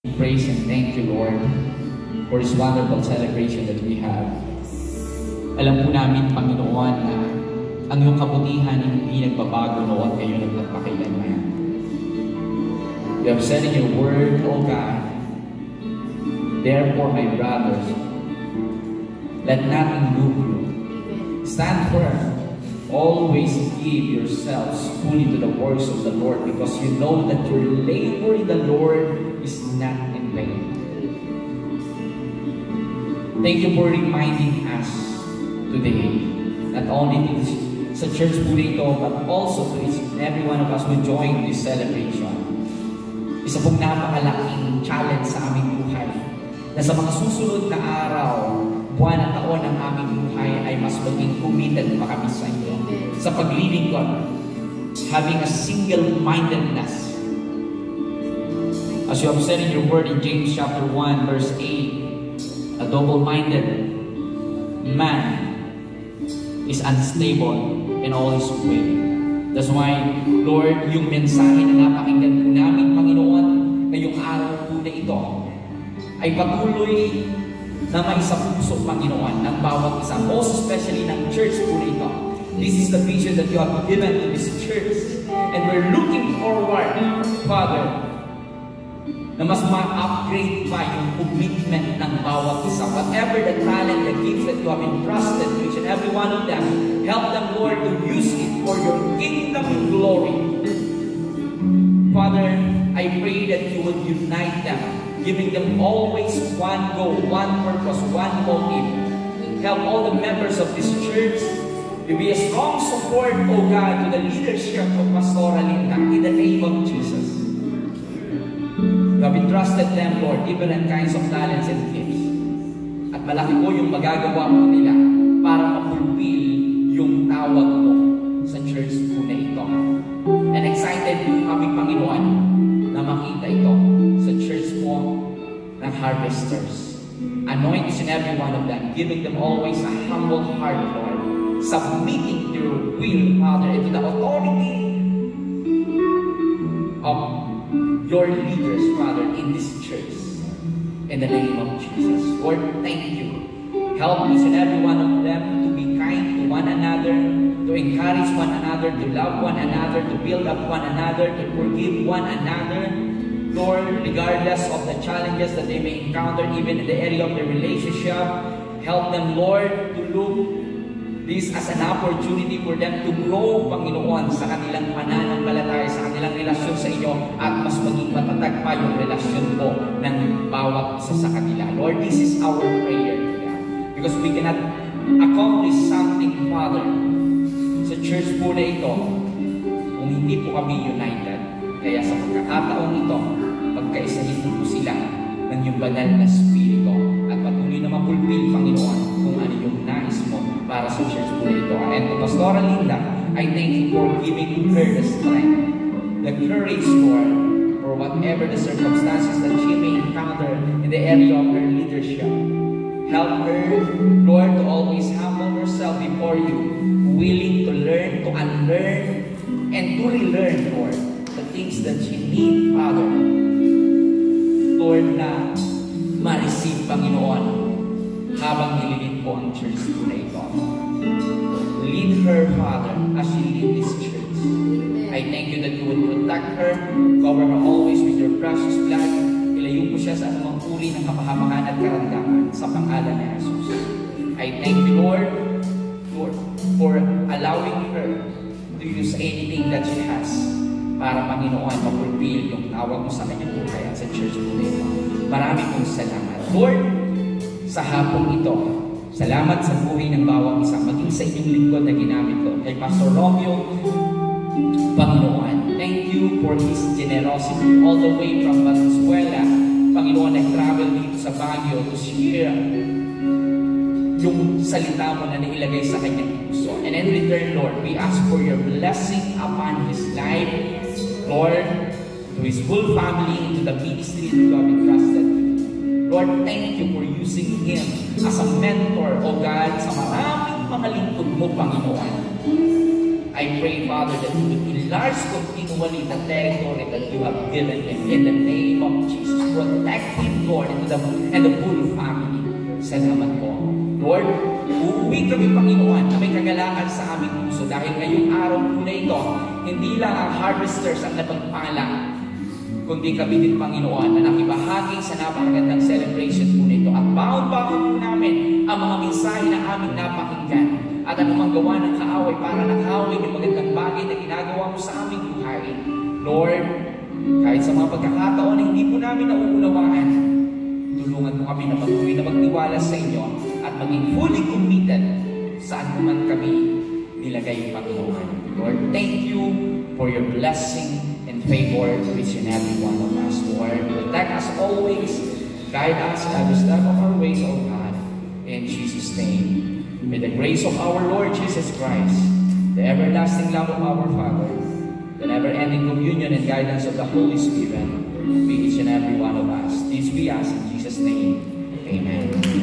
Praise and thank you, Lord, for this wonderful celebration that we have. Alam po namin, Panginoon, na ang iyong kabutihan hindi nagbabago noon kayo nagpapakailanman. You have said in your word, O God, therefore, my brothers, let nothing move you. Stand firm. Always give yourselves fully to the works of the Lord, because you know that your labor in the Lord is not in vain. Thank you for reminding us today, not only sa church po dito, but also to each and every one of us who join this celebration. Isa pong napakalaking challenge sa aming buhay, na sa mga susunod na araw, buwan at taon ng aming buhay ay mas maging committed pa kami sa inyo. Sa paglilingkod, having a single-mindedness. As you have said in your word in James chapter 1 verse 8, a double-minded man is unstable in all his way. That's why, Lord, yung mensahe na napakinggan po namin, Panginoon, ngayong araw po na ito, ay patuloy na may sa puso, Panginoon, ng bawat isa, most especially ng church po na ito. This is the vision that you have given to this church, and we're looking forward, Father, na mas ma-upgrade pa yung commitment ng bawat isa. Whatever the talent, the gifts that you have entrusted to each and every one of them, help them, Lord, to use it for your kingdom and glory. Father, I pray that you will unite them, giving them always one goal, one purpose, one motive. Help all the members of this church to be a strong support, O God, to the leadership of Pastoral Linda, in the name of Jesus. You have entrusted them, Lord, different kinds of talents and gifts. At malaki po yung magagawa mo nila para ma-fulfill yung tawag mo sa church po na ito. And excited kami, Panginoon, na makita ito sa church po ng harvesters. Anoint each and every one of them, giving them always a humble heart, Lord, submitting to your will, Father, and to the authority of your leaders, Father, in this church. In the name of Jesus. Lord, thank you. Help each and every one of them to be kind to one another, to encourage one another, to love one another, to build up one another, to forgive one another. Lord, regardless of the challenges that they may encounter, even in the area of their relationship, help them, Lord, to look this as an opportunity for them to grow, Panginoon, sa kanilang pananampalataya, sa kanilang relasyon sa inyo, at mas maging matatag pa yung relasyon po ng bawat isa sa kanila. Lord, this is our prayer, God, because we cannot accomplish something, Father, sa church po na ito kung hindi po kami united. Kaya sa pagkakataong ito, pagkaisahin po sila ng yung banal na Espiritu at patuloy na mapulpil, Panginoon, kung ano yung nais mo para sa church po ito. And to Pastoral Linda, I thank you for giving her the strength, the courage, Lord, for whatever the circumstances that she may encounter in the area of her leadership. Help her, Lord, to always humble herself before you, willing to learn, to unlearn, and to relearn, Lord, the things that she needs, Father, Lord, na ma-receive, Panginoon, habang nililid po ang church po na ito. Lead her, Father, as she lead this church. I thank you that you would protect her, cover her always with your precious blood. Ilayo po siya sa anumang uri ng kapahamakan at karamdaman sa pangalan ni Jesus. I thank you, Lord, for allowing her to use anything that she has para, Panginoon, ma-fulfill yung tawag mo sa kanyang buhay at sa church po na ito. Marami pong salamat. Lord, sa hapong ito, salamat sa buhay ng bawat isa, maging sa inyong lingkod na ginamit ko. Kay Pastor Romeo, Panginoon, thank you for his generosity all the way from Valenzuela. Panginoon, nag-travel dito sa Baguio to share yung salita mo na nailagay sa kanyang puso. And in return, Lord, we ask for your blessing upon his life, Lord, to his whole family, to the ministry that you have entrusted. Lord, thank you for using him as a mentor, O God, sa maraming mga lingkod mo, Panginoon. I pray, Father, that you would enlarge continually the territory that you have given him in the name of Jesus. Protect accept him, Lord, and the full family. Salamat po. Lord, uuwi kami, Panginoon, na may kagalakan sa aming puso dahil ngayong araw po na ito, hindi lang ang harvesters ang napagpala, kundi kami din, Panginoon, na nakibahagi sa napakagandang celebration po nito. At baon-baon po namin ang mga mensahe na aming napakinggan at ang gawa ng kaaway para nakawin yung magandang bagay na ginagawa mo sa aming buhay. Lord, kahit sa mga pagkakataon na hindi po namin nauunawaan, tulungan mo kami na patuloy na magtiwala sa inyo at maging fully committed saan naman kami nilagay, Panginoon. Lord, thank you for your blessing and favor to each and every one of us, Lord. Protect us always, guide us in every step of our ways, O God. In Jesus' name, may the grace of our Lord Jesus Christ, the everlasting love of our Father, the never-ending communion and guidance of the Holy Spirit be each and every one of us. This we ask in Jesus' name. Amen.